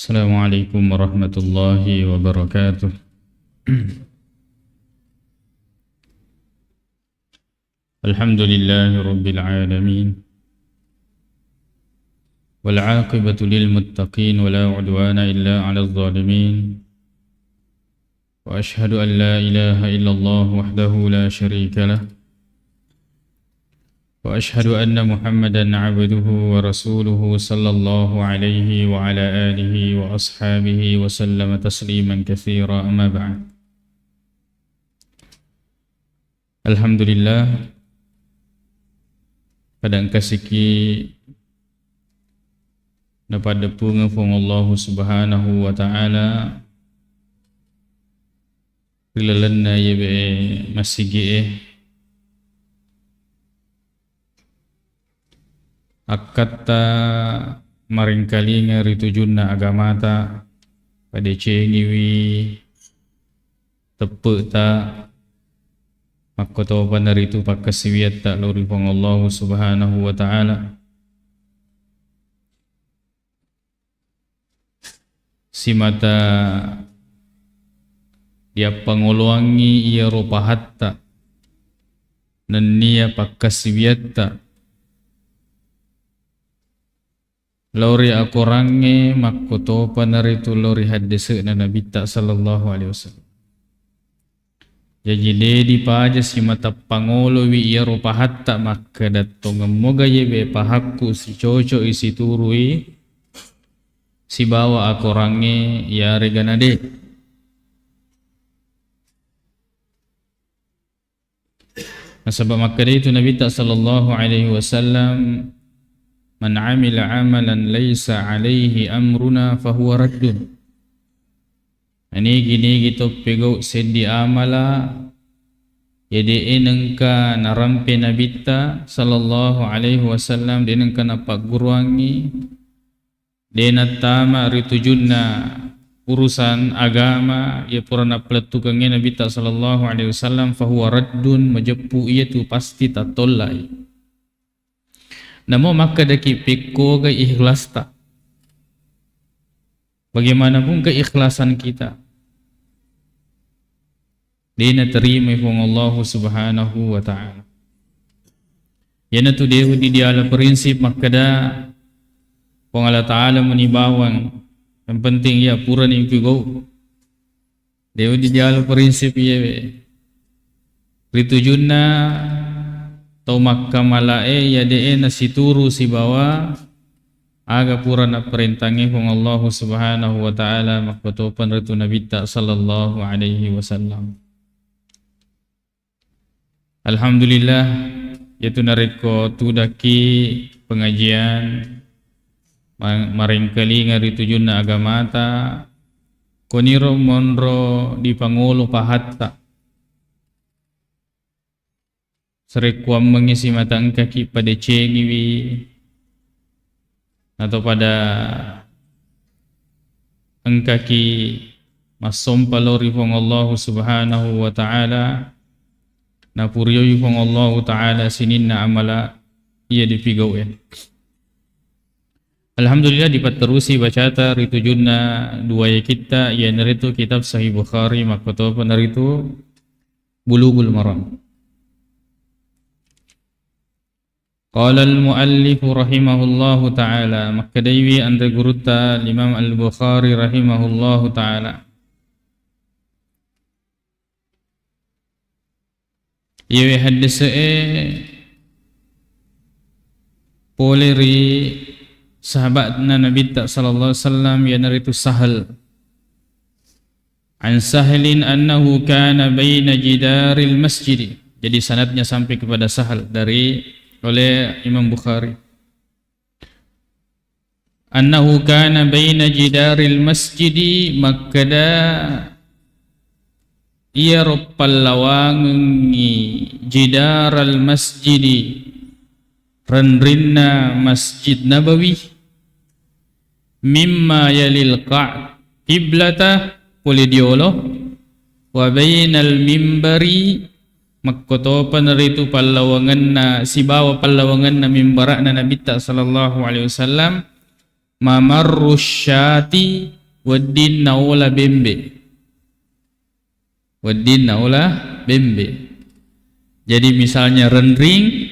Assalamualaikum warahmatullahi wabarakatuh. Alhamdulillahi rabbil alamin. Wal 'aqibatu lil muttaqin wa la 'udwana illa 'alal zalimin. Wa ashhadu an la ilaha illallah wahdahu la syarika lah. Wa ashhadu anna Muhammadan 'abduhu wa rasuluhu sallallahu alaihi wa ala alihi wa ashabihi wa sallama tasliman katsira, amma ba'd. Alhamdulillah, pada kasiki dapat pungafung Allah subhanahu wa ta'ala rilalanna yabe masigi akata maringkali ngari tujunna agamata pada cengiwi tepuk ta makoto pandari itu pakasiwiat tak lori pong Allah subhanahu wa ta'ala si mata dia pangoluangi ia ropahatta dan nia pakasiwiat tak lori akorange makoto panaritu lori hadis na Nabi tak sallallahu alaihi wasallam. Jadi di paja si mata pangolo wi ia ropahat tak maka datong moga yebe pahaku si coco isi turui si bawa akorange ya reganade. Sebab maka itu Nabi tak sallallahu alaihi wasallam man amila amalan laysa alaihi amruna fahuwa raddun. Ini gini gitu pego sendi amala jadi enengka narampe nabita sallallahu alaihi wasallam denengka napak guruangi dena tama ritujunna urusan agama ia purana peletukannya nabita sallallahu alaihi wasallam fahuwa raddun majepu ia tu pasti tak tolai. Namo maka daki peko ke ikhlas tak. Bagaimanapun keikhlasan kita, dina terima from Allah subhanahu wa ta'ala. Yana tu dehu di diala prinsip makada pong Allah ta'ala menibawang. Yang penting ya pura ni pigo. Dehu di diala prinsip ya ritujunna tau makka malae ya de na situru si bawa aga pura na perintangi kong Allah subhanahu wa ta'ala makpatopan ritu Nabi ta sallallahu alaihi wasallam. Alhamdulillah yaitu nareko tudaki pengajian maringkali ngari tujun na agamata koniro monro di pangulo pahatta serekuam mengisi mata engkaki pada cengiwi atau pada engkaki masompa lori fong Allah subhanahu wa ta'ala na puriyoy fong Allah ta'ala sinin na amala ia dipigau ya. Alhamdulillah dipaterusi bacata ritujunna dua kita ia naritu kitab Sahih Bukhari makoto panaritu Bulughul Maram. Qala al-muallif rahimahullahu ta'ala makadaiwi anda guruta Imam al-Bukhari rahimahullahu ta'ala yawe hadise poleri sahabatna Nabi sallallahu alaihi wasallam yanaritu Sahal an Sahlin annahu kana baina jidaril masjid. Jadi sanadnya sampai kepada Sahal dari oleh Imam Bukhari annahu kana baina jidaril masjidi makkada ia roppal lawangi jidaral masjidi ranrinna Masjid Nabawi mimma yalil qiblata polidiolo wa bainal mimbari Makkotopan ritu pallawangan na si bawa pallawangan na mimbara na Nabi sallallahu alaihi wasallam mamarrusyati waddin naula bembe. Waddin naula bembe. Jadi misalnya rendring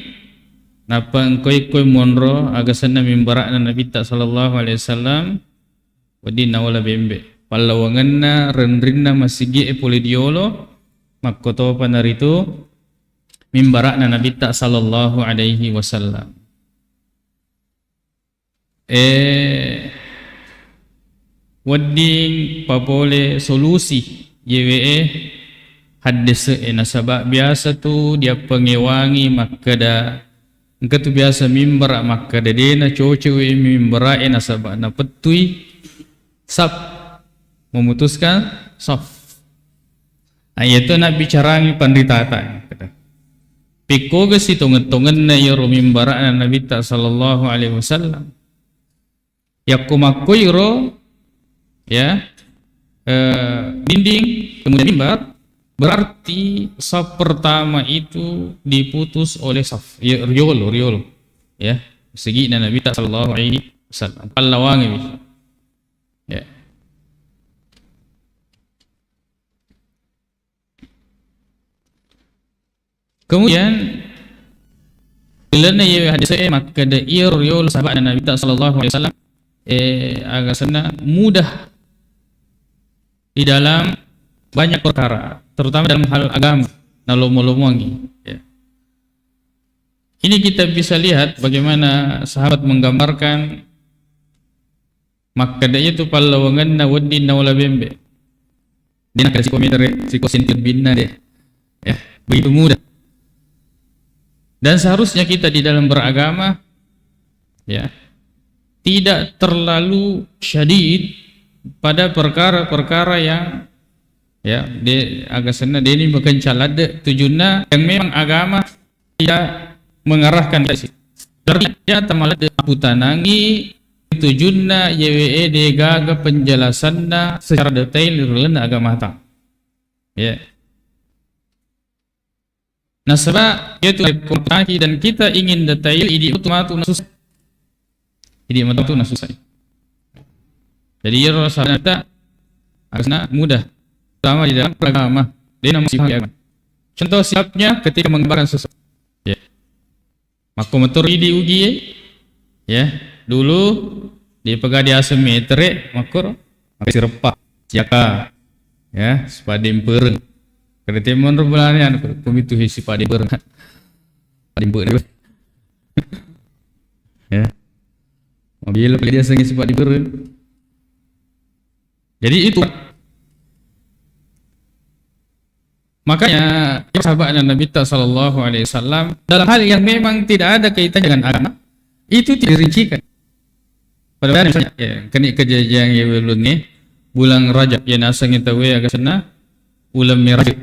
napa engkoi monro agasana mimbarakna Nabi ta sallallahu alaihi wasallam waddin naula bembe. Pallawanganna rendringna masigi polidiolo makkoto panaritu mimbarakna Nabi ta sallallahu alaihi wasallam. Wedding papole solusi YWE hadis nasabak biasa tu dia pengewangi makada engka tu biasa mimbar makada dena cocewe mimbar nasabak na petui sab memutuskan saf. Ayat nak bicarangi panditata kata piko gesi tongen-tongen na yoro mimbar Nabi ta sallallahu alaihi wasallam yakumakoiro ya dinding kemudian mimbar berarti saf pertama itu diputus oleh saf riolo ya segi Nabi sallallahu alaihi wasallam pallawangi ya. Kemudian bila na hadis maka da riolo sahabat Nabi sallallahu alaihi wasallam agak sana mudah di dalam banyak perkara, terutama dalam hal agama, nalomo-lomongi. Ya. Ini kita bisa lihat bagaimana sahabat menggambarkan makadanya itu pallawangan na waddin nawala bembe. Dia nak kasih komentar sikosin binna deh. Ya, begitu mudah. Dan seharusnya kita di dalam beragama, ya, tidak terlalu syadid pada perkara-perkara yang ya agak sana ini bukan calade tujuannya yang memang agama tidak mengarahkan ke situ. Dia tamalade putanangi tujuannya YWE degaga penjelasannya secara detail relena agama ta. Ya. Nah sebab itu komputasi dan kita ingin detail ini otomatis susah. Jadi matu nasusai. Jadi ya Rasulullah kita harusnya mudah. Pertama di dalam agama, dia nama sifat agama. Contoh siapnya ketika menggambarkan sesuatu. Ya. Makomotor di ugi ya. Dulu dia pegang di asemetre makor pakai sirepa jaka ya sepadem pereng. Kada temon rubulanya komitu hisi padem pereng. Padem pereng. Ya. Mobil dia sengi sifat diberi. Jadi itu makanya sahabat Nabi sallallahu alaihi wasallam dalam hal yang memang tidak ada kaitan dengan agama itu tidak dirincikan. Padahal misalnya ya, kini kejadian yang belunge bulan Rajab yang asang kita we agak sana ulam miraj.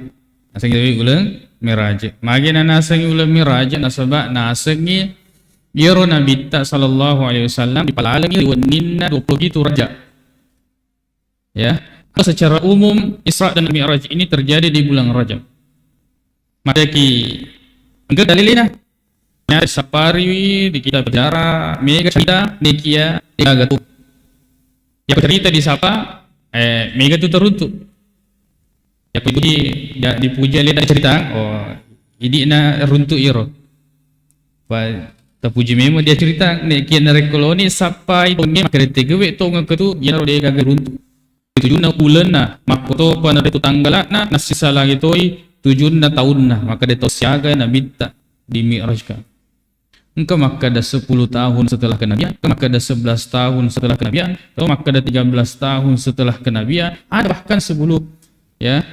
Asang kita we ulam miraj. Magina nasang ulam miraj nasabak nasangi yaro Nabi sallallahu alaihi wasallam di palalangi waninna 27 Rajab. Ya, secara umum Isra dan Mi'raj ini terjadi di bulan Rajab. Maka enggak dalilnya. Ya, sapari di kita berjara mega cerita nekia gatu. Ya cerita di sapa mega tu teruntuk. Ya dipuji lihat cerita oh idina runtuk iro. Terpuji memo dia cerita nekia narek koloni sampai pengem kereta gewe to ngaketu ya dia gagal runtuk. Tujuanna ulana makoto pana itu tanggalana nasisa lagi toi tujuanna tahunna maka dia siaga na minta di mi'rajkan. Engkau maka ada 10 tahun setelah kenabian, maka ada 11 tahun setelah kenabian, atau maka ada 13 tahun setelah kenabian, ada bahkan sebelum ya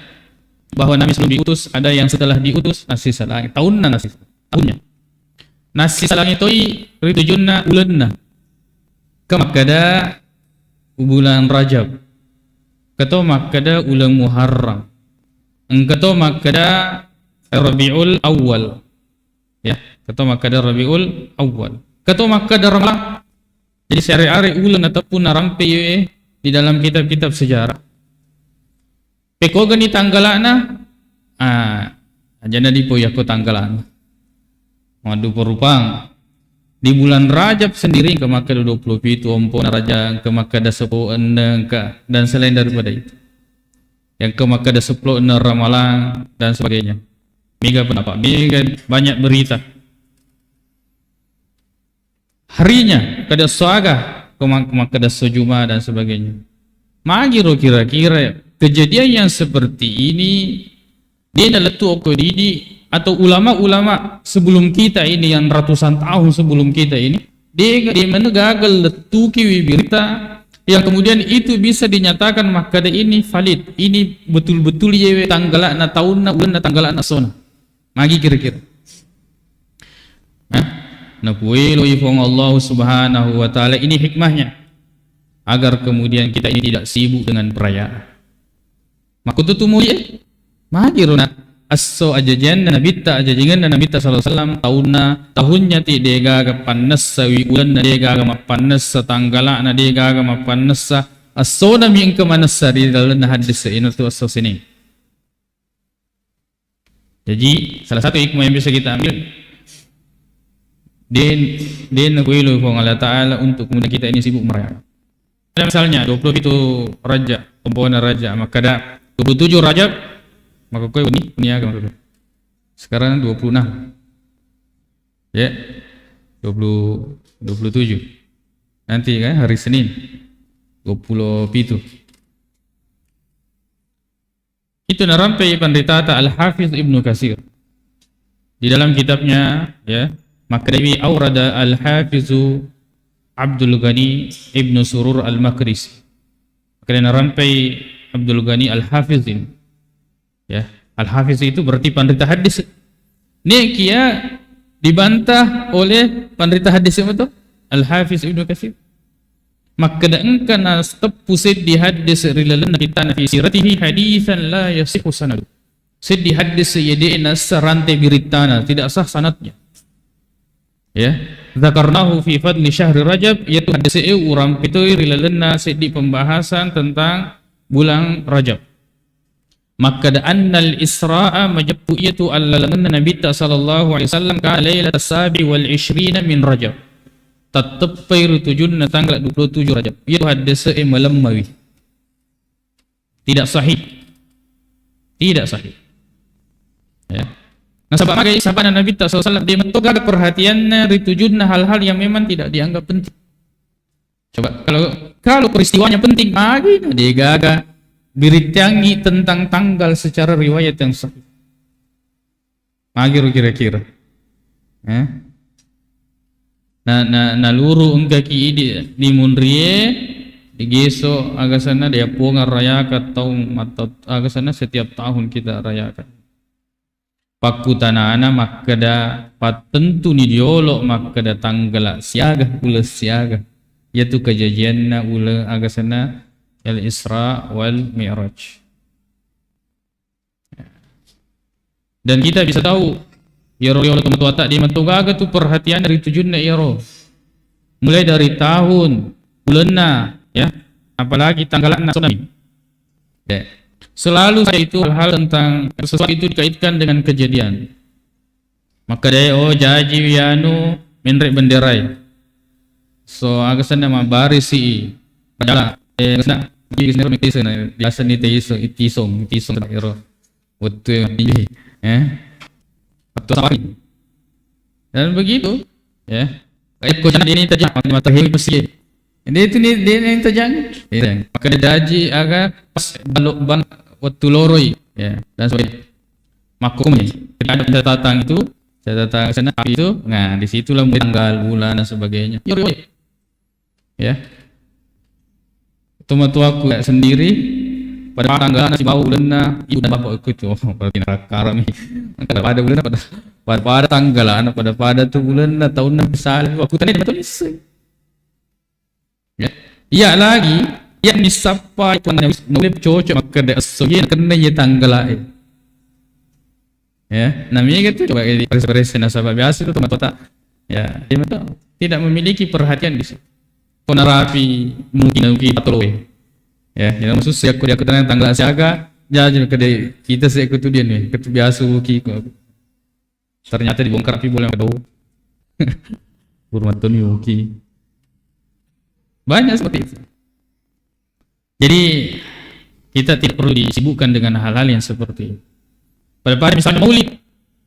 bahwa Nabi sebelum diutus, ada yang setelah diutus nasisa lagi tahunna nasisa tahunnya. Nasisa lagi toi tujuanna ulana. Kemakada bulan Rajab. Kato makada ulang Muharram. Engkato makada Rabiul Awal. Ya, kato makada Rabiul Awal. Kato makada Ramadan. Jadi sehari-hari ulang ataupun narampe di dalam kitab-kitab sejarah. Peko gani tanggalana ajana di poyako tanggalan. Madu perupang. Di bulan Rajab sendiri ke Makkah 27 ompon raja ke Makkah ada 10 dan selain daripada itu. Yang ke Makkah ada 10 ramalan dan sebagainya. Mega pendapat, mega banyak berita. Harinya kada soaga ke Makkah ada sejuma dan sebagainya. Magiro kira-kira kejadian yang seperti ini dia adalah tuh didi atau ulama-ulama sebelum kita ini yang ratusan tahun sebelum kita ini dia mana gagal letuki berita yang kemudian itu bisa dinyatakan maka ini valid, ini betul-betul yewe tanggalan tahunna bulan tanggalan sona magi kira-kira nah puelo ifong Allah subhanahu wa ta'ala ini hikmahnya agar kemudian kita ini tidak sibuk dengan perayaan maka itu mulia magi rona aso ajajan dan nabita ajajangan dan nabita sallallahu alaihi wasallam tahunnya ti dega ga panas sawi ulan na dega ga mapanas sa tanggala na dega ga mapanas sa aso na mi engke manas sa di dalam hadis ini tu aso sini. Jadi salah satu hikmah yang bisa kita ambil den kuilu fong Allah taala untuk kemudian kita ini sibuk merayakan. Misalnya 20 itu Rajab, komponen Rajab, maka ada 27 Rajab maka kau ini agak maksudnya. Sekarang 26. Ya. 27. Nanti kan hari Senin 27. Itu narampai pendeta Al-Hafiz Ibnu Katsir. Di dalam kitabnya ya, Makribi Aurada Al-Hafizu Abdul Ghani Ibnu Surur Al-Maqdisi. Karena narampai Abdul Ghani Al-Hafiz ini ya, Al-Hafiz itu berarti pendeta hadis. Ini kia dibantah oleh pendeta hadis itu Al-Hafiz Ibnu Katsir. Maka engkana tepu di hadis rilalan kita fi siratihi hadisan la yasihu sanad. Di hadis yadina serantai beritana tidak sah sanadnya. Ya, zakarnahu fi fadli syahr Rajab yaitu hadis urang itu rilalan di pembahasan tentang bulan Rajab. Maka annal Isra'a majappu itu allalangan Nabi sallallahu alaihi wasallam ka lailat as-sabi wal 20 min Rajab. Tatappai rutujun tanggal 27 Rajab. Itu hadis malammawi. Tidak sahih. Tidak sahih. Ya. Nah, sebab magai sahabat Nabi sallallahu alaihi wasallam dia mentoga perhatiannya ritujun hal-hal yang memang tidak dianggap penting. Coba kalau peristiwanya penting lagi dia gaga beritangi tentang tanggal secara riwayat yang sahih. Magiru kira-kira. Na luru engkaki di munrie di geso agasana dia pongar rayakan tahun atau agasana setiap tahun kita rayakan. Pakutana ana makada patentu ni diolok makada tanggal siaga ula siaga yaitu kejadianna ula agasana Al-Isra wal Mi'raj. Dan kita bisa tahu ya oleh teman tua tak di mentogaga tu perhatian dari tujuannya ya mulai dari tahun bulanna ya apalagi tanggalan tsunami. Ya. Selalu saya itu hal-hal tentang sesuatu itu dikaitkan dengan kejadian. Maka dia jaji wianu menrek benderai. So agasan nama barisi padahal na gisner mikisa na biasa ni tisong ero waktu ini atau apa dan begitu ya kayak ko jangan ini tajam mata hewi besi ini itu ni dia yang tajam maka dia daji agak pas balok bang waktu loroi ya dan sebagainya makumnya kita ada catatan itu catatan sana itu nah disitulah mulai tanggal bulan dan sebagainya ya tuaku sendiri pada tanggal nasi bau lena ibu dan bapak ikut itu berarti karam kalau pada bulan pada tanggal pada tu bulan tahun besar aku tadi betul ya iya lagi yang disapa itu nolip cocok maka ada asogen kena ya tanggal ya namanya gitu coba di presiden nasabah biasa itu teman-teman ya dia betul tidak memiliki perhatian di situ ponarapi mungkin patologi ya yang maksud saya aku dia keterangan tanggal siaga jadi kedai kita saya ikut dia nih ketu biasa ki ternyata dibongkar api boleh kedau Hurmatun yuki. Banyak seperti itu. Jadi kita tidak perlu disibukkan dengan hal-hal yang seperti itu. Pada misalnya Maulid,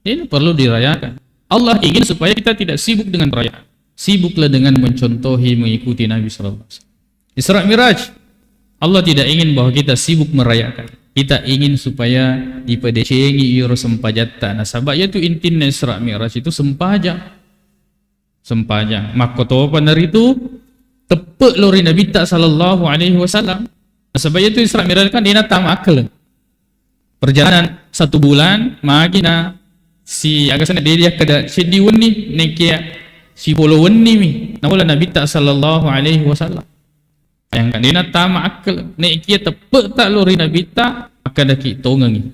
ini perlu dirayakan. Allah ingin supaya kita tidak sibuk dengan perayaan. Sibuklah dengan mencontohi, mengikuti Nabi sallallahu alaihi wasallam. Isra Miraj, Allah tidak ingin bahwa kita sibuk merayakan. Kita ingin supaya dipadecengi iro sempajatta. Nah, sabab itu intinya Isra Miraj itu sempajang. Maka benar itu tepuk lori Nabi sallallahu alaihi wasallam. Nah, sebab itu Isra Miraj kan dia tam akal. Perjalanan 1 bulan, magina si agasana dia kada si diwni nekia si polo wenni mi nawala Nabi sallallahu alaihi wasallam. Yang kan dia tam akal nekia tepuk tak lori Nabi maka daki tongi.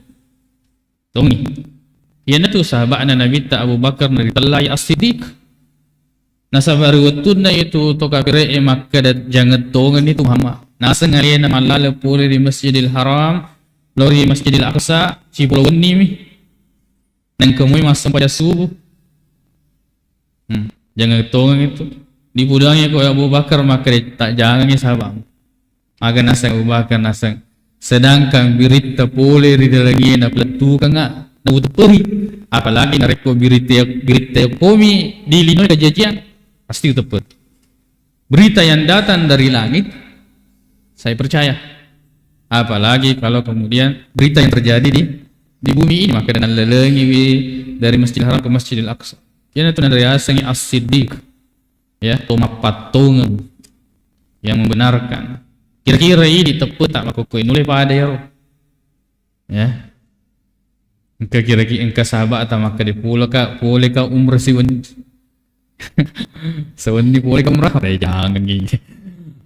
Ia tu sahabatna Nabi Abu Bakar dari Talai As-Siddiq. Nasabar watuna itu to kafire maka jangan tongan itu hama. Nasa ngalian malala pole di Masjidil Haram, lori Masjidil Aqsa, si pulau wenni mi. Nang kemui masa pada subuh. Jangan tongan itu. Di budangnya ko Abu Bakar maka tak jangan sahabat. Maka nasa Abu Bakar nasa. Sedangkan berita pole di lagi na pelatu kanga na utperi. Apalagi nareko berita komi di linoy kejadian. Pasti tepat. Berita yang datang dari langit, saya percaya. Apalagi kalau kemudian berita yang terjadi di bumi ini, maka dengan lelengi dari Masjidil Haram ke Masjidil Aqsa. Yang itu dari asangi As-Siddiq, ya, toma patungan yang membenarkan. Kira-kira ini tepat tak makukui nulai pada ya. Engkau kira-kira engkau sahabat atau maka di pulau ka boleh ka umrah siwan. Sewendi boleh kamu merah, jangan gini.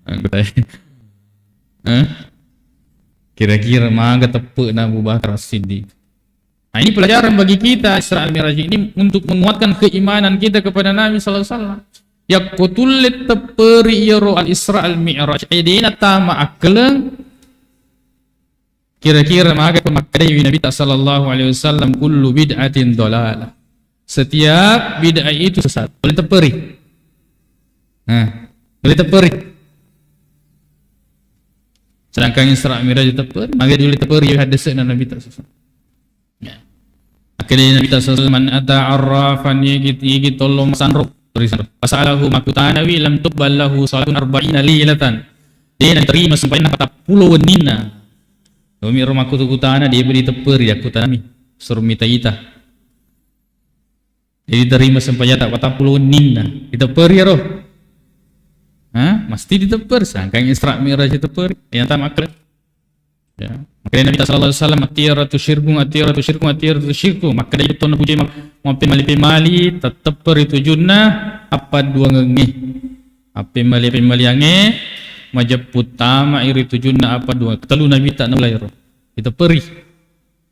Aku tanya, kira-kira mangga tepuk Abu Bakar As-Siddiq. Nah, ini pelajaran bagi kita Isra Miraj ini untuk menguatkan keimanan kita kepada Nabi sallallahu alaihi wasallam. Ya kutulit teperi yaro al-Isra al-Mi'raj. Idina tama aklang. Kira-kira mangga pemakdai Nabi sallallahu alaihi wasallam kullu bid'atin dhalalah. Setiap bid'ah itu sesat. Boleh teperi. Boleh teperi. Sedangkan Isra Miraj teperi, maka boleh teperi hadisnya Nabi sallallahu. Ya. Akhirnya Nabi sallallahu man ata arrafan yigi tolong sanruk tulisan. Fasalahu makutanawi lam tuballahu salatun 40 lailatan. Dia terima sampai nak 40 wenina. Kami rumah kutana dia beri teperi aku tanami. Suruh mita-ita. Jadi terima sempayata 40 nina diteper ya roh. Mesti diteper sangkang Isra Miraj diteper yang tak makhluk. Ya. Makanya Nabi sallallahu alaihi wasallam atiyaratu syirku maka dia itu puji mampi mali teteper itu junnah apa dua ngenge. Apa mali ange majaput tama iri itu junnah apa dua ketelu Nabi tak nulai roh. Diteperi.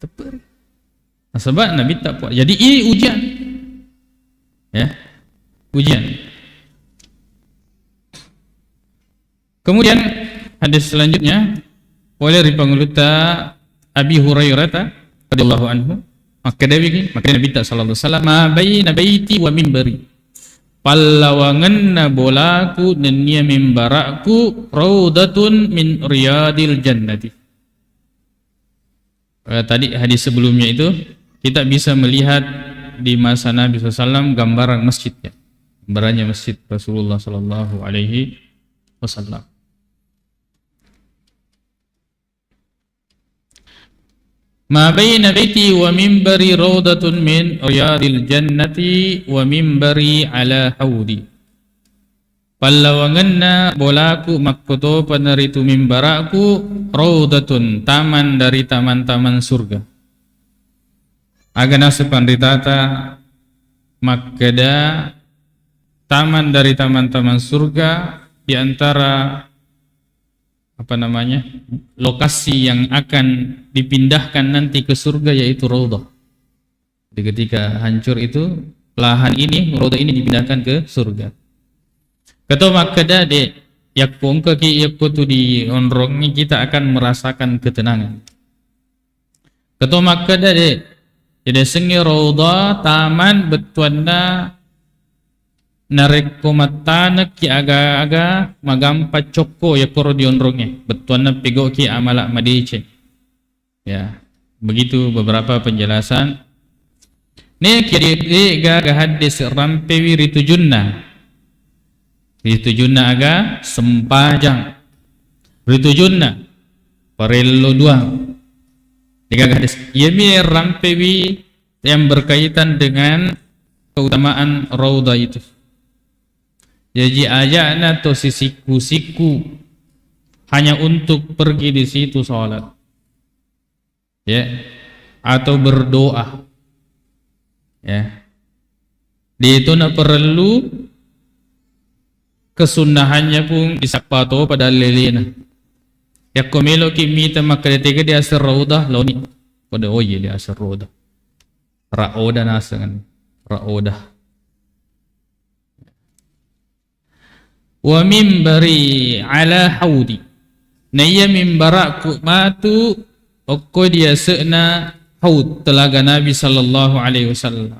Teperi. Nah, sebab Nabi tak puas. Jadi ini ujian. Ya, ujian. Kemudian hadis selanjutnya oleh ripangguluta Abi Hurairah radhiyallahu anhu maka Nabi sallallahu alaihi wasallam ma baina baiti wa minbari pallawanganna bolaku dan nia mimbaraku raudatun min riyadil jannati. Tadi hadis sebelumnya itu kita bisa melihat di masa Nabi SAW gambaran masjidnya, gambarannya masjid Rasulullah Sallallahu Alaihi Wasallam. Ma baina baiti wa mimbari rawdatun min riyadil jannati wa mimbari ala haudi. Pallawanganna bolaku makkoto panaritu mimbaraku rawdatun taman dari taman-taman surga. Agana sepandritata makada taman dari taman-taman surga di antara lokasi yang akan dipindahkan nanti ke surga yaitu raudhah. Jadi ketika hancur itu lahan ini raudhah ini dipindahkan ke surga. Kata makada de yakpong kaki yakputu di onrongnya kita akan merasakan ketenangan. Kata makada de jadi sengi raudhah taman betuanna narekomatana ki aga-aga magampa cokko ya korodion ronge betuana pego ki amala madice. Ya, begitu beberapa penjelasan. Ne kiri ga hadis rampewi ritujunna aga sempajang ritujunna parello dua tiga hadis yemi rampewi yang berkaitan dengan keutamaan raudhah itu. Jadi ajana atau siku hanya untuk pergi di situ sholat, ya, atau berdoa, ya. Di itu nak perlu kesunahannya pun disakpato pada lelena. Ya komelo kimi maka ketika dia asar raudhah loni pada oye dia asar raudhah. Raoda nasangan raodah. Wa mimbari ala haudi naya mimbaraku matu okko dia se'na haud telaga Nabi sallallahu alaihi wasallam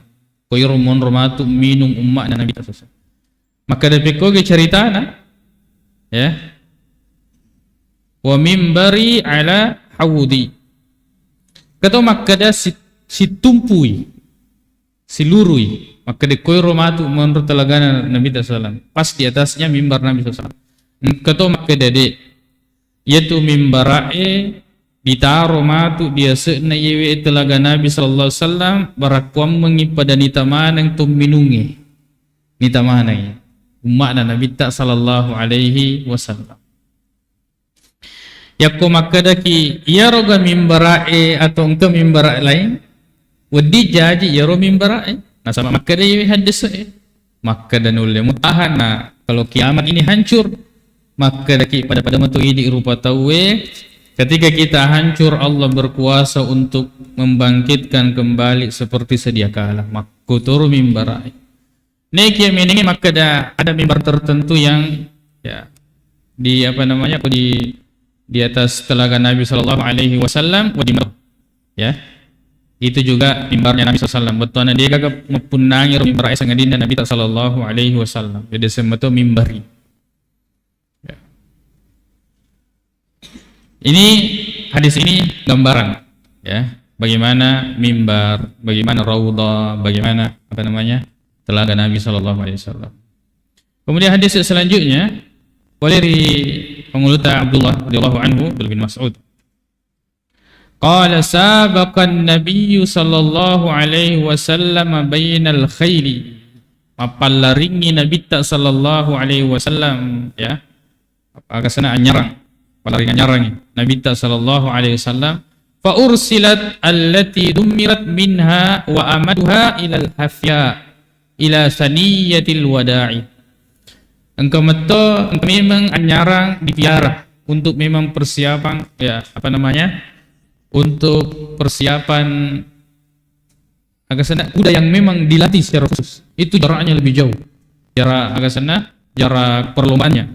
koyro mon romatu minum umma Nabi sallallahu. Maka dapiko ge ceritana ya wa mimbari ala haudi kato makada si tumpui si lurui maka de koyro matu menurut telagana Nabi sallallahu pas di atasnya mimbar Nabi sallallahu kato maka dede yaitu mimbarae ditaro matu dia se'na yewe telaga Nabi sallallahu alaihi wasallam barakwam mengipada nitamanang tumminungi nitamanang umatna Nabi sallallahu alaihi wasallam. Yakko makadaki ya roga mimbarae atau engkau mimbarae lain wadi jadi ya ro mimbarae nah sama makada yewe hadis makada nulle mutahana kalau kiamat ini hancur makadaki pada matu ini rupa tawe ketika kita hancur Allah berkuasa untuk membangkitkan kembali seperti sedia kala makuturu mimbarae. Neki meningi maka ada mimbar tertentu yang ya di apa namanya di atas telaga Nabi sallallahu alaihi wasallam ya itu juga mimbarnya Nabi sallallahu alaihi wasallam betuana dia kagak mempunangi mimbar esa ngadina Nabi sallallahu alaihi wasallam jadi semeto mimbari ya. Ini hadis ini gambaran ya bagaimana mimbar, bagaimana raudhah, bagaimana apa namanya telaga Nabi sallallahu alaihi wasallam. Kemudian hadis selanjutnya dari pengulut Abdullah radhiyallahu anhu bin Mas'ud. Qala sabaqan Nabiy sallallahu alaihi wasallam bainal khayli. Mapalaringi Nabi sallallahu alaihi wasallam ya. Apa kasana anyarang. Palaring anyarang Nabi sallallahu alaihi wasallam fa ursilat allati dumirat minha wa amaduha ila al-hafya ila saniyatil wada'i. Engkau memang anyarang dipiara untuk memang persiapan ya apa namanya untuk persiapan agak sana kuda yang memang dilatih secara khusus itu jaraknya lebih jauh jarak perlombaannya.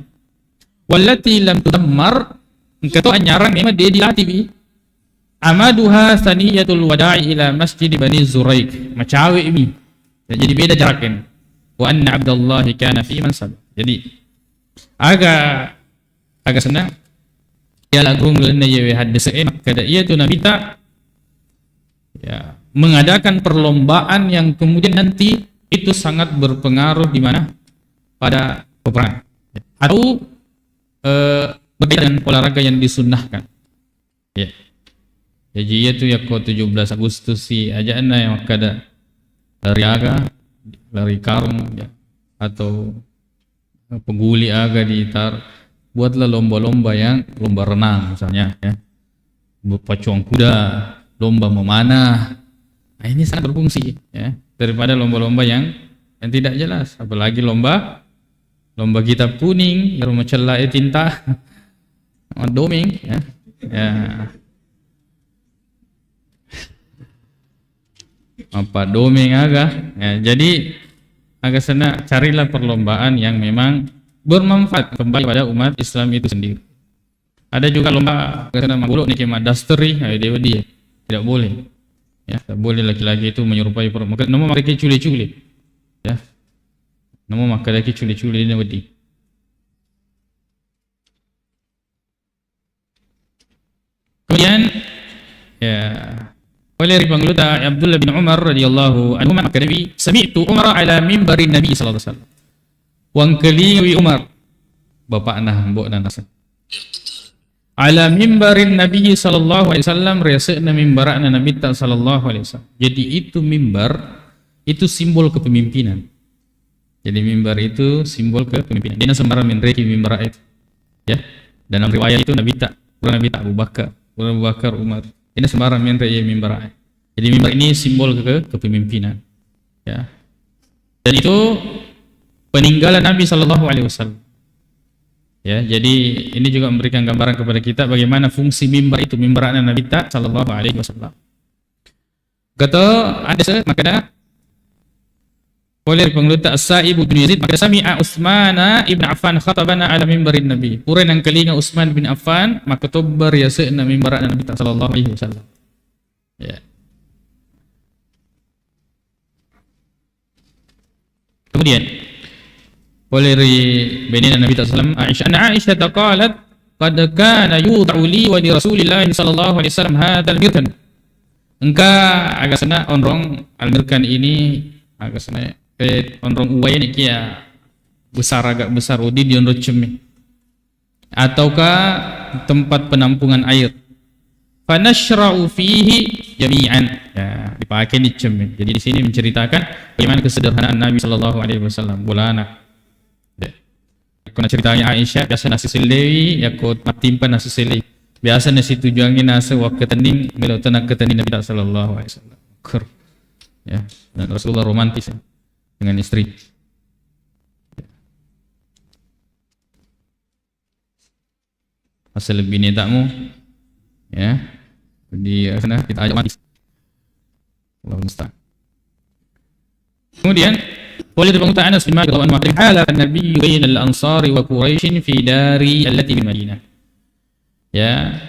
Wallati lam tudammar engkau anyarang memang dia dilatih amaduha saniyatul wada'i ila masjid Bani Zuraik macawi ini jadi beda jaraknya. Wa anna Abdullah kana fi mansab. Jadi agak senang ya lagu ngelena yewe hadis kada ia tu Nabi tak ya mengadakan perlombaan yang kemudian nanti itu sangat berpengaruh di mana pada peperangan atau berbeda dengan olahraga yang disunnahkan ya. Jadi itu ya ko 17 Agustus si ajana yang kada lari karung ya atau pengguli aga ditar buatlah lomba-lomba yang lomba renang misalnya ya berpacuan kuda lomba memanah nah ini sangat berfungsi ya daripada lomba-lomba yang tidak jelas apalagi lomba kitab kuning yang mencela tinta doming ya apa doming aga ya, jadi agak sana carilah perlombaan yang memang bermanfaat kembali pada umat Islam itu sendiri. Ada juga lomba agak sana maguluk nih kema dasteri dia tidak boleh ya tidak boleh laki-laki itu menyerupai perempuan nomor mereka culi-culi ya Namo makadaki culi-culi dina wedi. Kemudian ya oleh Pangluta Abdullah bin Umar radhiyallahu anhu makadawi sami'tu Umar ala mimbarin Nabi sallallahu alaihi wasallam. Wang keliwi Umar bapak nah mbok nasa. Ala mimbarin Nabi sallallahu alaihi wasallam resena mimbarana Nabi sallallahu alaihi wasallam. Jadi itu mimbar itu simbol kepemimpinan. Jadi mimbar itu simbol kepemimpinan. Dia sembarang menreki mimbar itu. Ya. Dalam riwayat itu Nabi Abu Bakar, Umar. Ini sembarang menreki mimbar. Jadi mimbar ini simbol kepemimpinan. Ya. Dan itu peninggalan Nabi sallallahu alaihi wasallam. Ya, jadi ini juga memberikan gambaran kepada kita bagaimana fungsi mimbar itu, mimbaran Nabi sallallahu alaihi wasallam. Kata ada maka oleh pengluta As-Sa'ib bin Yazid maka sami'a Utsman ibn Affan khatabana ala mimbarin Nabi. Puran yang kelinga Utsman bin Affan maka tobar ya sena mimbaran Nabi sallallahu alaihi wasallam. Ya. Kemudian oleh benina Nabi sallallahu alaihi wasallam Aisyah qalat qad kana yud'u li wa li Rasulillah sallallahu alaihi wasallam hadzal mirkan. Engka agak sana onrong al-mirkan ini agak sana onrong uway ni kia besar agak besar udi di onrong cemi ataukah tempat penampungan air fanashra'u fihi jami'an ya dipakai di cemi. Jadi di sini menceritakan bagaimana kesederhanaan Nabi sallallahu alaihi wasallam bulana. Kuna ceritanya Aisyah biasa nasi selewi ya kot matimpan nasi selewi biasa nasi tujuannya nasi waktu tanding melotan nak ketanding Nabi sallallahu alaihi wasallam. Ya, dan Rasulullah romantis ya, dengan istri. Asal lebih netakmu ya di sana kita ajak mati. Allah musta'an. Kemudian oleh Ibnu Anas bin Malik radhiyallahu anhu hala an-nabiy bain al-ansar wa quraisy fi dari allati bil Madinah. Ya.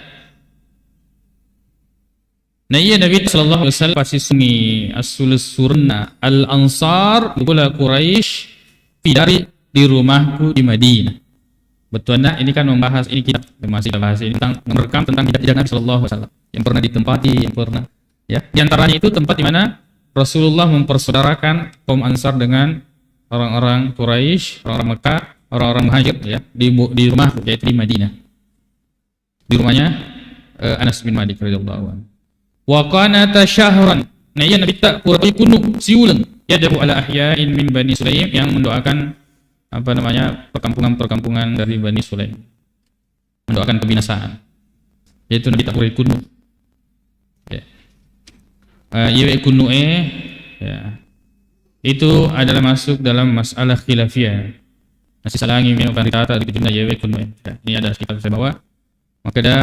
Nah iya Nabi sallallahu alaihi wasallam pasti sungi asul surna al-ansar pula Quraisy fi dari di rumahku di Madinah. Betul nah ini kan membahas ini kita masih bahas ini tentang merekam tentang hidup Nabi sallallahu alaihi wasallam yang pernah ditempati yang pernah ya di antaranya itu tempat di mana Rasulullah mempersaudarakan kaum Ansar dengan orang-orang Quraisy, orang-orang Mekah, orang-orang Muhajir ya di rumah yaitu di Madinah. Di rumahnya Anas bin Malik radhiyallahu anhu. Wa qanata syahran. Nah ia Nabi tak kurang kunu siulan yad'u ala ahya'in min Bani Sulaim yang mendoakan apa namanya perkampungan-perkampungan dari Bani Sulaim. Mendoakan kebinasaan. Yaitu Nabi tak kurang kunu. Yewe kunu ya. Itu adalah masuk dalam masalah khilafiyah. Nasi salangi minum kanditata di kejuna yewe kunu ya. Ini ada sekitar saya bawa. Maka ada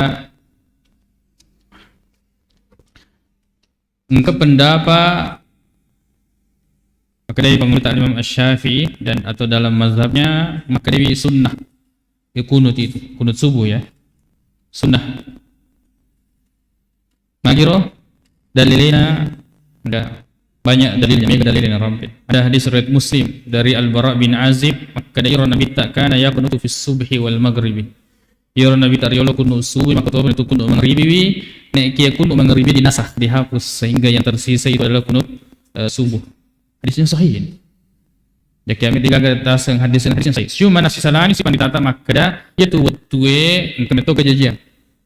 engkau pendapat maka dari pengurutan Imam Asy-Syafi'i dan atau dalam mazhabnya maka dari sunnah kunut itu kunut subuh ya sunnah magiro dalilnya ada banyak dalilnya mega dalilnya rampit. Ada hadis riwayat Muslim dari Al-Bara bin Azib maka dari Nabi tak kana yaqunutu fi subhi wal maghribi. Ya Nabi tak riolo kunut subuh maka itu kunut maghribi nek kia kunut maghribi dinasakh dihapus sehingga yang tersisa itu adalah kunut subuh. Hadisnya sahih ini. Ya kami digagal atas hadisnya sahih. Cuma nasi salani si panditata maka yaitu watue kemeto kejadian.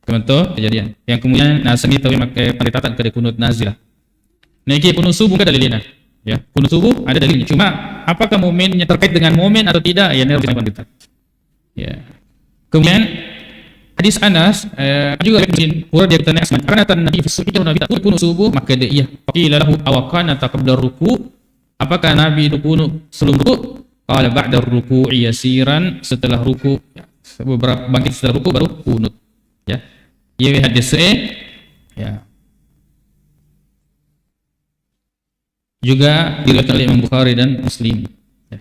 Kementoh kejadian yang kemudian nasani tahu pakai panditatan ke kunut nazilah. Niki kunut subuh ke dalilnya. Ya, kunut subuh ada dalilnya. Cuma apakah momennya terkait dengan momen atau tidak? Ya ini harus panditat. Ya. Kemudian hadis Anas juga mungkin pura dia bertanya karena Nabi itu Nabi tak kunut subuh maka dia qila lahu awakana taqaddar ruku apakah Nabi itu kunut sebelum ruku? Qala ba'da ruku'i yasiran setelah ruku ya, beberapa bangkit setelah ruku baru kunut. Ya, ia hadis ya. Juga diriwayatkan oleh Imam Bukhari dan Muslim. Ya.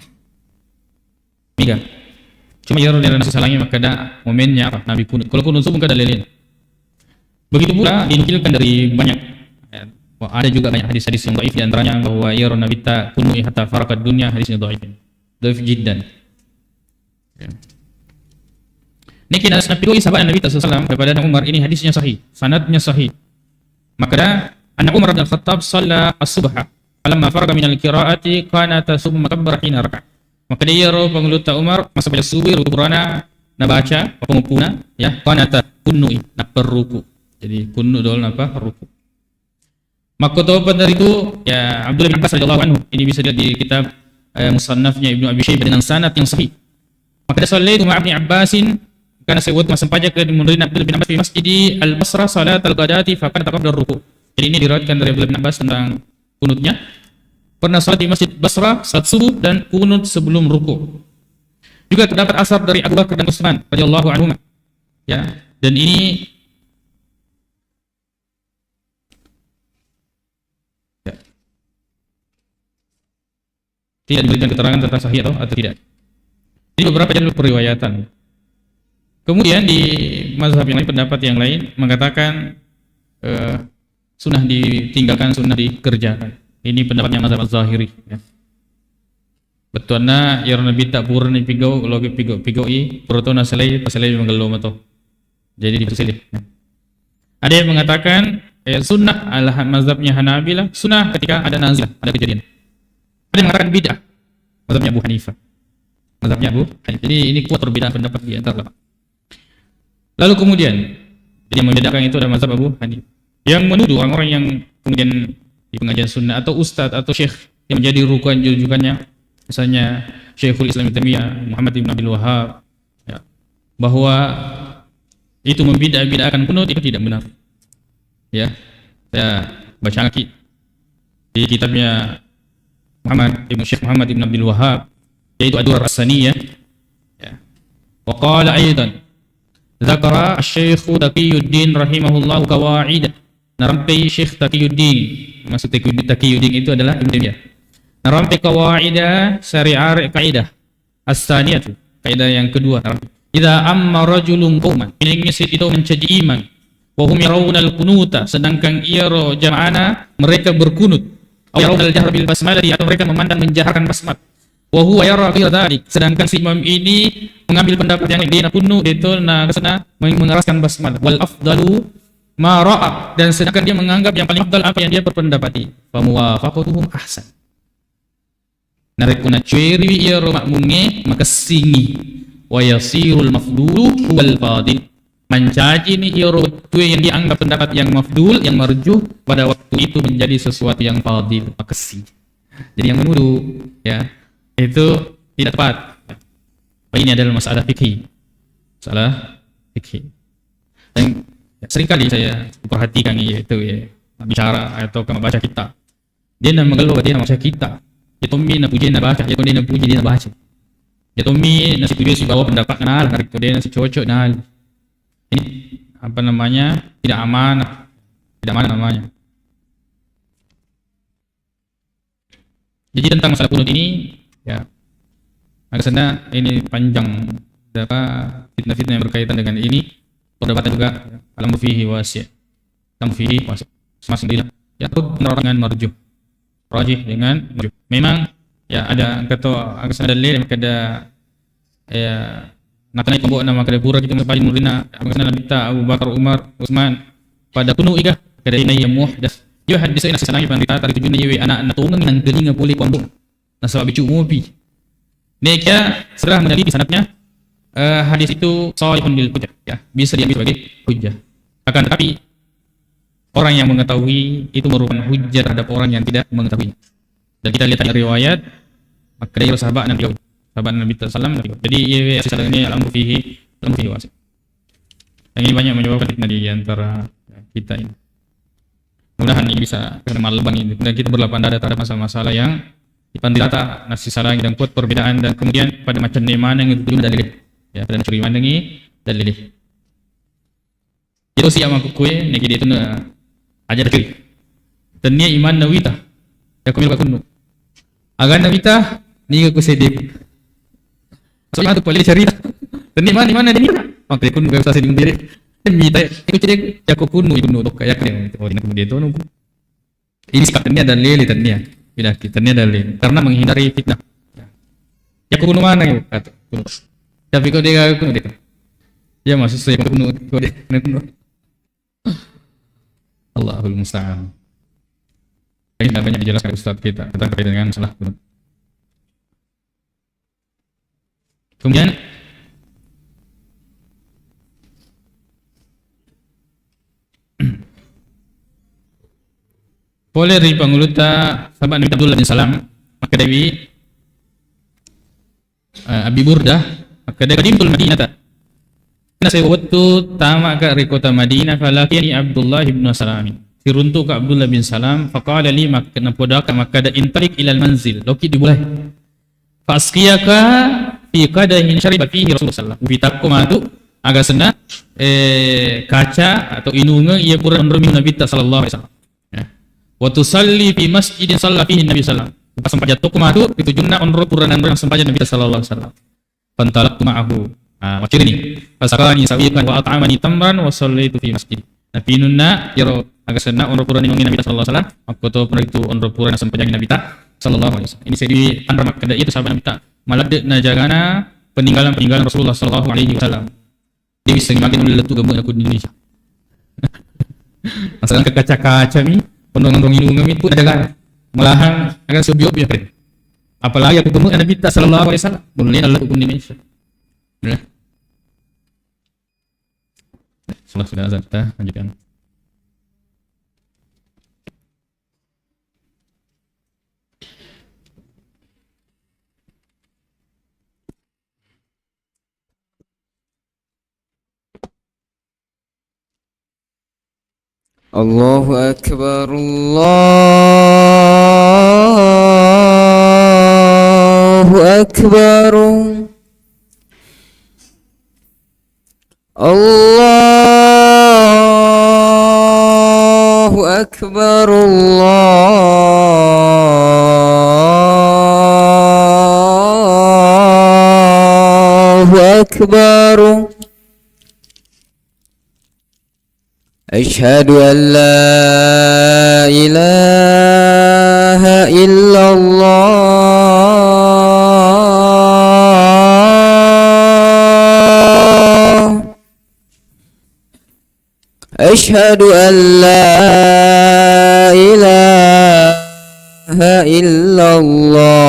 Tiga. Cuma ya dalam nasi salangnya maka ada momennya apa? Nabi kunut. Kalau kunut subuh ada dalilnya. Begitu pula dinukilkan dari banyak. Ya. Ada juga banyak hadis-hadis yang dhaif di antaranya bahwa ya Nabi ta kunut hatta faraqad dunya hadisnya dhaif. dhaif jiddan. Ya. Niki nas nabi sahabat Nabi sallallahu daripada Umar, ini hadisnya sahih, sanadnya sahih. Maka anna Umar bin Khattab shalla as-subha falamma faraga min al-qira'ati kana tasumma kabbara hina raka'. Maka dia pengeluta Umar masa baca subuh rukurana na baca pengupuna ya kana ta kunnu na perruku. Jadi kunnu dol apa ruku. Maka dari itu ya Abdullah bin Abbas radhiyallahu anhu, ini bisa dilihat di kitab musannafnya Ibnu Abi Syaibah dengan sanad yang sahih. Maka sallaitu ma'a Ibnu Abbasin karena sebut masa pajak ke Muridin Abdullah bin Abbas di Masjid Al-Basrah salat al-ghadati fa kana taqaddar ruku'. Jadi ini diriwayatkan dari Abdullah bin Abbas tentang kunutnya. Pernah salat di Masjid Basrah salat subuh dan kunut sebelum ruku'. Juga terdapat asar dari Abu Bakar dan Utsman radhiyallahu anhum. Ya, dan ini ya, tidak diberikan keterangan tentang sahih atau tidak. Ini beberapa jalur periwayatan. Kemudian di mazhab yang lain, pendapat yang lain mengatakan sunnah ditinggalkan, sunnah dikerjakan. Ini pendapatnya mazhab Az-Zahiri. Ya. Betulnya yang Nabi tak purun ni pigau, logi pigau i, perutona selai menggelom atau. Jadi dipersilih. Ya. Ada yang mengatakan sunnah adalah mazhabnya Hanabilah, sunnah ketika ada nazilah, ada kejadian. Ada yang mengatakan bid'ah, mazhabnya Abu Hanifah. Mazhabnya Abu Hanifah. Jadi ini kuat perbedaan pendapat di antara. Lalu kemudian yang membedakan itu adalah mazhab Abu Hanifah. Yang menuduh orang-orang yang kemudian di pengajian sunnah atau ustadz atau syekh yang menjadi rujukannya, misalnya Syekhul Islam Ibnu Taimiyah, Muhammad bin Abdul Wahhab, ya, bahwa itu membid'ah-bid'ahkan kunut, itu tidak benar. Ya, saya baca lagi di kitabnya Syekh Muhammad bin Abdul Wahhab, yaitu Ad-Durar As-Saniyah. Ya. Wa qala aidan Zakara Syekh Taqiyuddin rahimahullah qawaid. Narampai Syekh Taqiyuddin, maksud Taqiyuddin itu adalah Ibnu Taimiyah. Narampai qawaida syari'ar kaidah as-saniyah, kaidah yang kedua. Idza amma rajulun qauman, ini itu menjadi iman. Wa hum yarawna al-qunuta, sedangkan iro jama'ana mereka berkunut. Aw yarawna al-jahr bil basmalah, atau mereka memandang menjaharkan basmalah. Wa huwa yara fi dzalik, sedangkan si imam ini mengambil pendapat yang dia kunu itu kesana mengeraskan basmalah. Wal afdalu ma ra'a, dan sedangkan dia menganggap yang paling afdal apa yang dia berpendapati. Fa muwafaqatuhum ahsan. Narekuna ciri ya makmunge maka singi wa yasirul mafdulu wal fadil. Mencaci ni iro yang dianggap pendapat yang mafdul, yang marjuh pada waktu itu menjadi sesuatu yang fadil, makasi. Jadi yang menuduh ya itu tidak tepat. Ini adalah masalah fikih. Masalah fikih. Dan seringkali saya perhatikan itu ya, bicara atau membaca kitab. Dia nak mengeluh, dia nak baca kitab. Dia tomi nak puji nak baca, dia nak puji dia nak baca. Dia tomi nak setuju si bawa pendapat kenal, hari itu dia nak cocok kenal. Ini apa namanya? Tidak amanah. Tidak amanah namanya. Jadi tentang masalah kunut ini ya, agak sana ini panjang, apa fitnah-fitnah yang berkaitan dengan ini. Perdebatan juga alam fihi wasi'. Alam fihi wasi'. Semasa ya penerangan marjuh. Rajih dengan marjuh. Memang ya ada kata agak sana dalil kada ya nakani pembawa nama kada pura kita mesti nurina agak sana minta Abu Bakar, Umar, Utsman pada kuno iga kada ini yang muhdas. Yo hadis ini sanang pandita tadi tujuan yewe anak tungang nang gelinga boleh pondok. Nasab bicu mobi. Mereka serah menjadi sanadnya hadis itu salihun lil hujjah, ya, bisa diambil sebagai hujjah. Akan tetapi orang yang mengetahui itu merupakan hujjah terhadap orang yang tidak mengetahui. Dan kita lihat riwayat maka dari sahabat Nabi sallallahu alaihi wasallam. Jadi ini alam fihi wasi'. Yang ini banyak menyebabkan fitnah di antara kita ini. Mudah-mudahan ini bisa kemalban ini. Dan kita berlapang dada terhadap masalah-masalah yang dipandilata nasi salah dan kuat perbedaan, dan kemudian pada macam mana yang itu dalil. Ya, dan curi mandangi dalil. Itu siapa kue negi dia itu na ajar curi. Dan dia iman nawita. Ya kumil bakunu. Agan nawita ni aku sedih. Soalnya tu boleh cari. Dan dia mana dia ni? Maka kun gak usah sedih diri. Dan minta ikut cari ya kunu ibnu dok kayak dia. Oh ini kemudian tu nunggu. Ini sikapnya dalil tanya. Tidak kita dalil karena menghindari fitnah. Ya kuno mana ya kata kuno. Tapi kok dia kuno dia. Ya maksud saya kuno kok dia kuno. Allahul musta'an. Ini banyak dijelaskan Ustaz kita terkait dengan masalah kuno. Kemudian boleh dari penguluta sahabat Nabi Abdullah bin Salam maka Dewi Abi Burdah maka dia kadimtul Madinah tak kena saya waktu tamak ke kota Madinah falakini Abdullah bin Salam diruntuk ke Abdullah bin Salam faqala li maka kena podakan maka ada intrik ilal manzil loki dibulai fasqiyaka fi qadahin syariba fihi Rasulullah sallallahu alaihi wasallam agak sena kaca atau inunga ia pura menerima Nabi sallallahu alaihi wasallam ya wa tusalli fi masjidin shalla fihi Nabi sallallahu alaihi wasallam pas sempat jatuh kumatu itu junna onro puranan yang sempat Nabi sallallahu alaihi wasallam fantalaqtu ma'ahu wakirni fasakani sawiqan wa at'amani tamran wa sallaitu fi masjid Nabi nunna yaro agak sena onro puranan Nabi sallallahu alaihi wasallam aku to pun itu onro puranan sempat Nabi sallallahu alaihi wasallam ini saya di antara kada itu sahabat Nabi malade na jagana peninggalan Rasulullah sallallahu alaihi wasallam. Dia bisa makin meletu gemuk aku di Indonesia. Masalah ke kaca-kaca ni, pendong-pendong inung kami pun ada kan. Malahan akan sebiop ya kan. Apalagi aku gemuk Nabi sallallahu alaihi wasallam. Boleh Allah hukum di Indonesia. Ya. Sudah azan kita lanjutkan. Allahu Akbar Allahu Akbar Allahu Akbar Allahu Akbar أشهد أن لا إله إلا الله أشهد أن لا إله إلا الله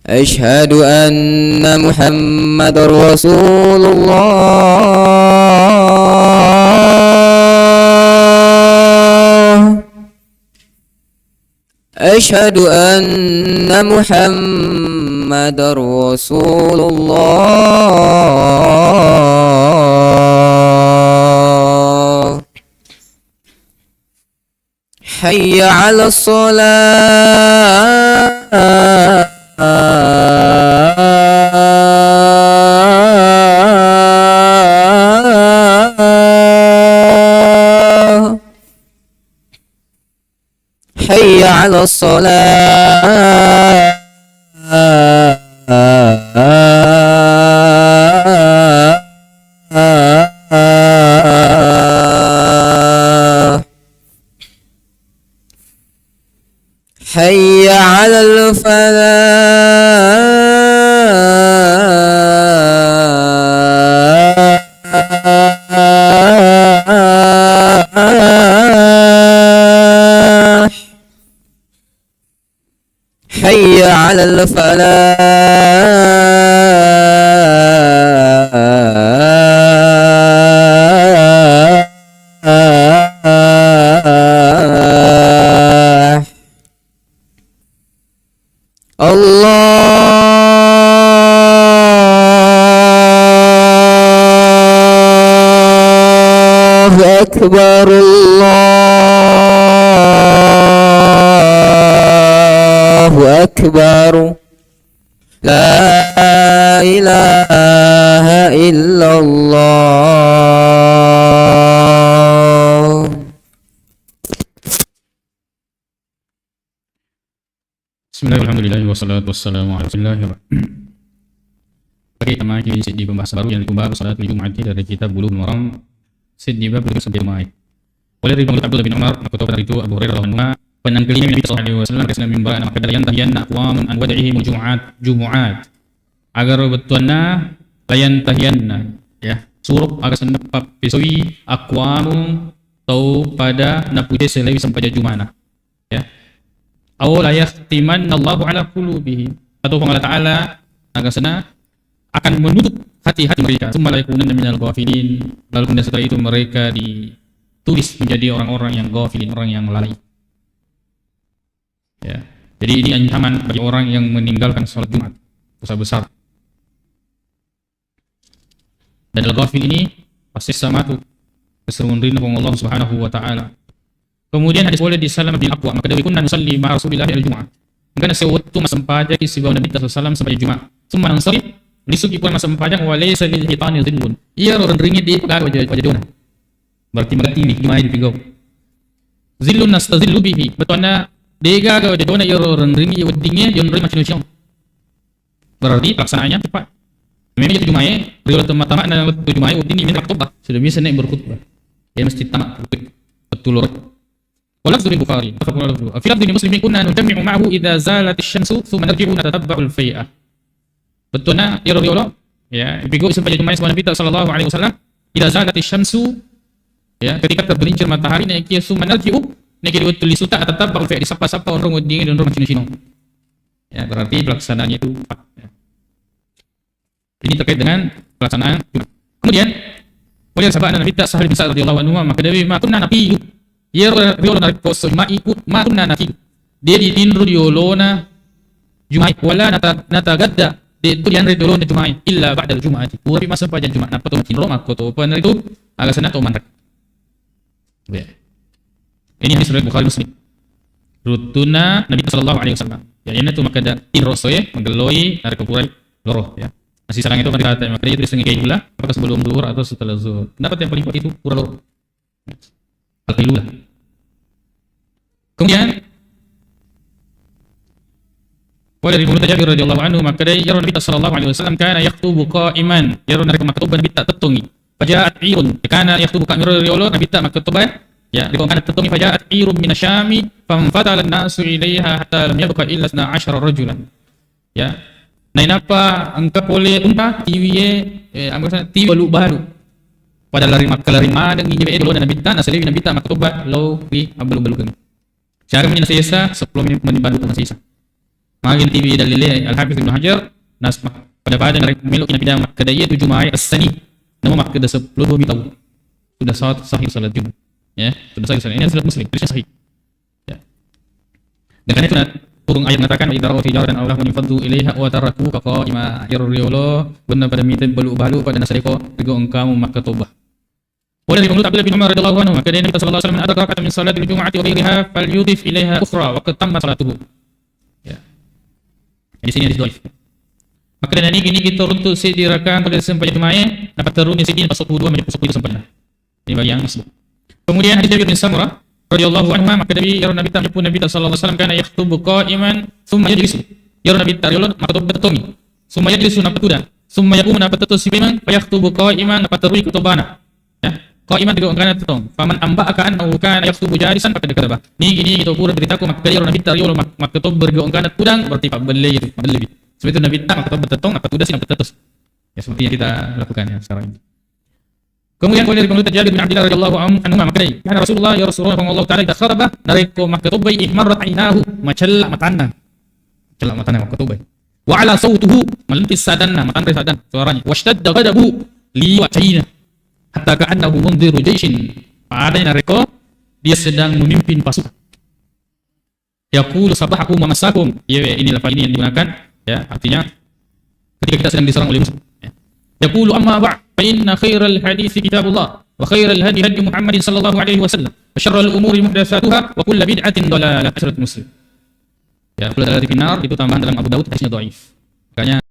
أشهد أن محمد رسول الله أشهد أن محمد رسول الله حي على الصلاة حي على الصلاة حي على الفلاح حي على الفلاح الله أكبر الله أكبر لا إله إلا الله Bismillahirrahmanirrahim. Wassalatu wassalamu ala Rasulillah. Bagi teman kita di pembahasan baru yang dikumpulkan salat Jumat dari kitab Bulughul Maram. Sid di bab 9. Oleh riwayat Abdullah bin Umar, maka tahu itu Abu Hurairah radhiyallahu anhu penangkalinya Nabi sallallahu alaihi wasallam kasna mimbar maka layan tahiyanna aqwamun an wad'ihim jumu'at agar betulna layan tahiyanna ya surup agar senapa pisoi aqwamun tau pada napuje selewi sampai jumana ya aw la yahtimanna Allahu ala qulubihim atau Allah taala agar sana akan menutup hati-hati mereka summa la yakunanna minal ghafilin lalu kemudian setelah itu mereka ditulis menjadi orang-orang yang ghafilin, orang yang lalai. Ya. Jadi ini ancaman bagi orang yang meninggalkan sholat Jumat, dosa besar. Dan al-ghafil ini pasti sama tuh keseruan rindu Allah Subhanahu wa taala. Kemudian hadis boleh di Salam bin Aqwa maka dewi kunna nusalli ma Rasulillah al-Jum'ah. Maka sewaktu masampaja ki sibaw Nabi sallallahu alaihi wasallam sampai Jumat. Summa nansari lisuki pun masampaja wa laysa lil hitani dhillun. Ia orang ringi di pegawai wajah dona. Berarti magati ni Jumat di pegawai. Zillun nastazillu bihi. Betulna dega ga wajah dona ia orang ringi wadingnya yon ring macam macam. Berarti pelaksanaannya cepat. Memang jadi Jumat, beliau tamat dan Jumat wading ini khutbah. Sudah bisa naik berkhutbah. Ya mesti tamat betul. ولفظ البخاري في لفظ مسلم كنا نجمع معه إذا زالت الشمس ثم نرجع نتتبع الفيئة. Betulnya ya Rasulullah ya bigo sampai Jumat Nabi sallallahu alaihi wasallam idza zalat asy-syamsu ya ketika tergelincir matahari naik kia summa narji'u naik waktu lisuta tatabba fi disapa-sapa orang wading dan orang cino-cino. Ya berarti pelaksanaannya itu tepat ya. Ini terkait dengan pelaksanaan Jumat. Kemudian oleh sahabat Nabi Sahal bin Sa'ad radhiyallahu anhu maka dari ma kunna nabi ya riolo na koso ikut matuna nafi dia di indro di olona Jumat wala natagadda di itu yang riolo na Jumat illa ba'da al-Jum'ati wa fi masa pajan Jumat apa to makin Roma ko to pan itu agak sana to mandak ini hadis riwayat Bukhari Muslim rutuna Nabi sallallahu alaihi wasallam ya ini tu maka da irrosoye mageloi dari kupurai loro ya masih sarang itu maka maka dia tulis dengan gula apakah sebelum zuhur atau setelah zuhur dapat yang paling kuat itu pura loro al-qailulah. Kemudian dari Ibnu Jabir radhiyallahu anhu maka dari Nabi sallallahu alaihi wasallam kana yaktubu qa'iman yarun dari maktuban Nabi tak tetungi faja'at irun kana yaktubu qa'iman riolo Nabi tak maktuban ya di kana tetungi faja'at irun min asyami famfatala an-nasu ilaiha hatta lam yabqa illa 12 rajulan ya nainapa angka pole unta tiwiye angka tiwi balu pada lari madang ngibe do Nabi tak nasali Nabi tak maktuban law fi ablu-balu cara menyelesaikan 10 menit baru masih sisa. Magin TV dalile Al-Hafiz Ibnu Hajar nas pada dari meluk yang tidak kedai 7 Ma'i as-sani. Nama mak kada 10 tahun. Sudah sahih salat Jumat. Ya, sudah sahih salat. Ini salat Muslim, hadis sahih. Ya. Dan itu turun ayat mengatakan idza rawu tijaratan aw lahun faddu ilaiha wa taraku ka qa'ima yarriolo benar pada mitin balu-balu pada nasriko tigo engkau maka tobat. Oleh Ibnu Abdullah bin Umar radhiyallahu anhu maka Nabi sallallahu alaihi wasallam ada rakaat min salatil jumu'ati wa ghairiha falyudif ilaiha ukhra wa qad tamma salatuhu. Ya. Di sini hadis dhaif. Maka dan ini kita untuk di rakaat pada sampai Jumat dapat turun di sini pas 22 menit 10 sempurna. Ini bagi yang masuk. Kemudian hadis Jabir bin Samurah radhiyallahu anhu maka Nabi sallallahu alaihi wasallam kana yaktubu qa'iman thumma yajlisu. Ya Nabi ta'ala maka betongi. Thumma yajlisu napatuda. Thumma yaqumu napatatu sibiman fa yaktubu qa'iman napatarui kutubana. Ya. Qa'iman juga angkana tetong. Faman amba'aka annahu kana yaktubu jalisan faqad kadzaba. Ni gini itu pura beritaku maka dia Nabi ta'ala maka to bergo angkana tudang berarti pak beli itu, beli. Sebab itu Nabi ta'ala maka betetong maka tudas yang betetus. Ya seperti yang kita lakukan ya sekarang ini. Kemudian dari Ibnu Jabir bin Abdullah radhiyallahu anhu maka dia kana Rasulullah ya Rasulullah Allah taala idza kharaba nariko maka to bai ihmarat ainahu macalla matana. Macalla matana maka to bai. Wa ala sautuhu malantis sadanna matan sadan suaranya. Washtadda ghadabu li wa ta'ina. Hatta ka'annahu mundhiru jaishin. Adanya nareko dia sedang memimpin pasukan. Yaqulu sabahakum wa masakum. Ya ini lafaz ini yang digunakan ya artinya ketika kita sedang diserang oleh musuh. Ya. Yaqulu amma ba'd fa inna khairal hadits kitabullah wa khairal hadi hadi Muhammadin sallallahu alaihi wasallam wa syarrul umuri muhdatsatuha wa kullu bid'atin dhalalah. Asrat Muslim. Ya, kalau dari Pinar itu tambahan dalam Abu Daud hadisnya dhaif. Makanya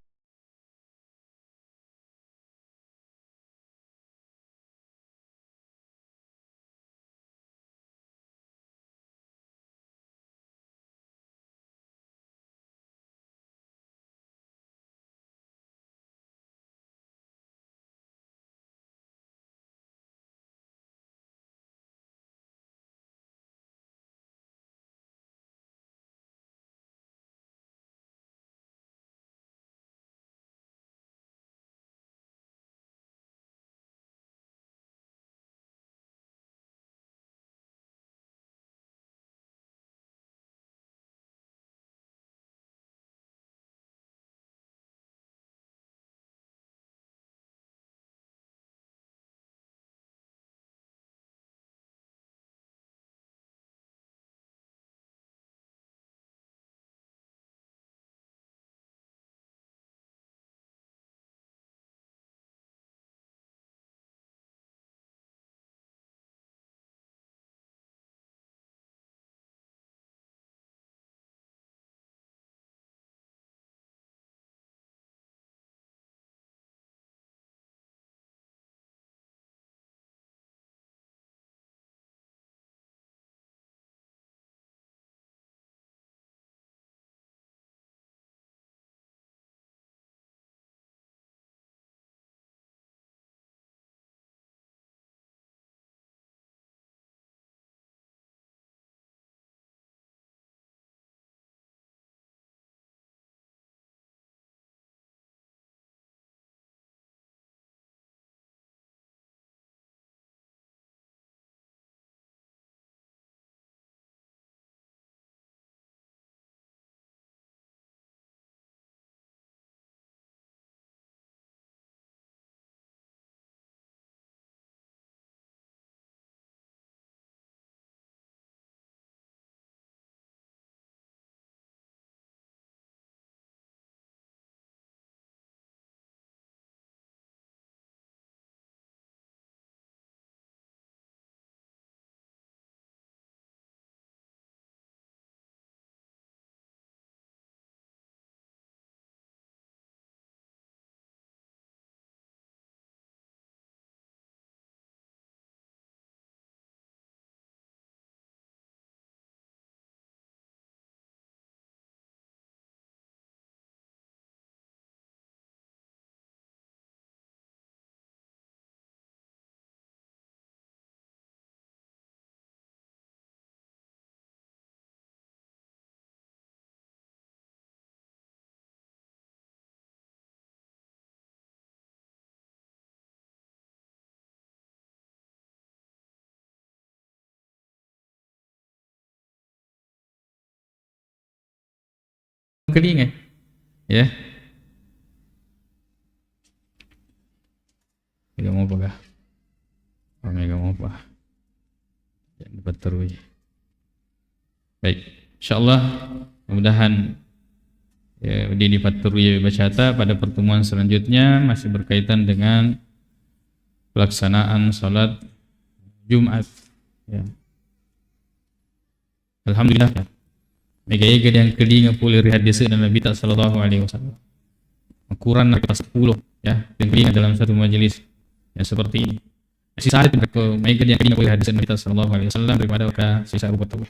kelingan. Ya. Mega mau apa kah? Oh, mega mau apa? Jangan dapat terus. Baik, insyaallah mudah-mudahan ya, di Paturuya Bacata pada pertemuan selanjutnya masih berkaitan dengan pelaksanaan salat Jumat. Ya. Alhamdulillah. Ya. Mega-mega yang kelinga pulih hadis dan Nabi sallallahu alaihi wasallam. Quran kita 10 ya, yang kelinga dalam satu majelis yang seperti ini. Sisa itu mega yang kelinga pulih hadis dan Nabi sallallahu alaihi wasallam daripada sisa rupa tahu.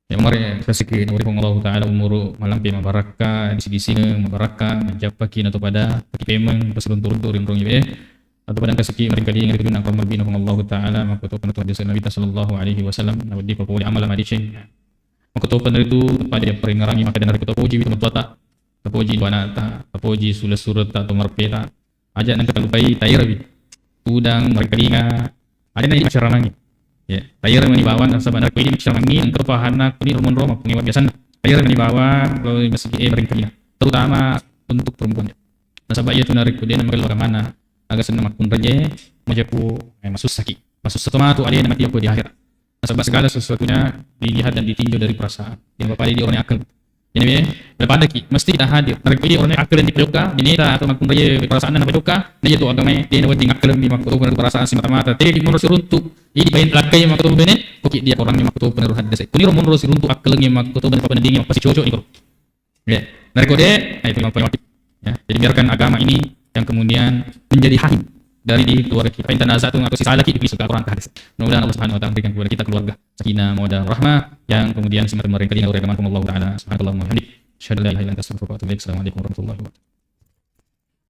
Yang mari kasikin urip Allah taala umur malam pe mabaraka di sini mabaraka menjapakin atau pada pemeng pasurun-turun rimrong ibe atau pada kasiki mari kali yang digunakan marbina Allah taala maka to penatu hadis Nabi sallallahu alaihi wasallam nawdi papuli amalan adicin maka to pada itu pada peringarangi maka dan kita puji itu matuata puji wanata puji surat atau marpeta aja nang kalupai tayrabi udang mereka ada nanti masyarakat ya, tayar manibawan ang sabanar ko ini siya ang kapahanak ni Roman Roma pengiwat biasa tayar manibawan kalau masih bering kanya terutama untuk perempuan nasabay itu narik ko din ang magalagamana agak senang makun raja majapu masuk sakit masuk setomatu ada yang mati aku di akhir nasabay segala sesuatunya dilihat dan ditinjau dari perasaan yang bapak di orang akal jadi daripada mesti kita hadir narik ko orang akal dan dipeluka binita atau makun raja perasaan dan napeluka dia itu agama dia nawat di akal di makun perasaan si mata-mata jadi menurut runtuk ini bayin lakai yang maktubu bene oke dia orang yang maktubu peneruh hadis itu ni romon rosi runtuk akal yang maktubu bene penanding yang pasti cocok ni ya dari kode itu yang paling ya jadi biarkan agama ini yang kemudian menjadi hakim dari di keluarga kita intan satu atau sisa lagi di suka Quran hadis mudah-mudahan Allah Subhanahu wa taala berikan kepada kita keluarga sakinah mawaddah rahmah yang kemudian semata mereka dengan agama Allah taala subhanallahi wa bihamdihi asyhadu an la ilaha illa anta astaghfiruka wa atubu ilaik assalamualaikum warahmatullahi wabarakatuh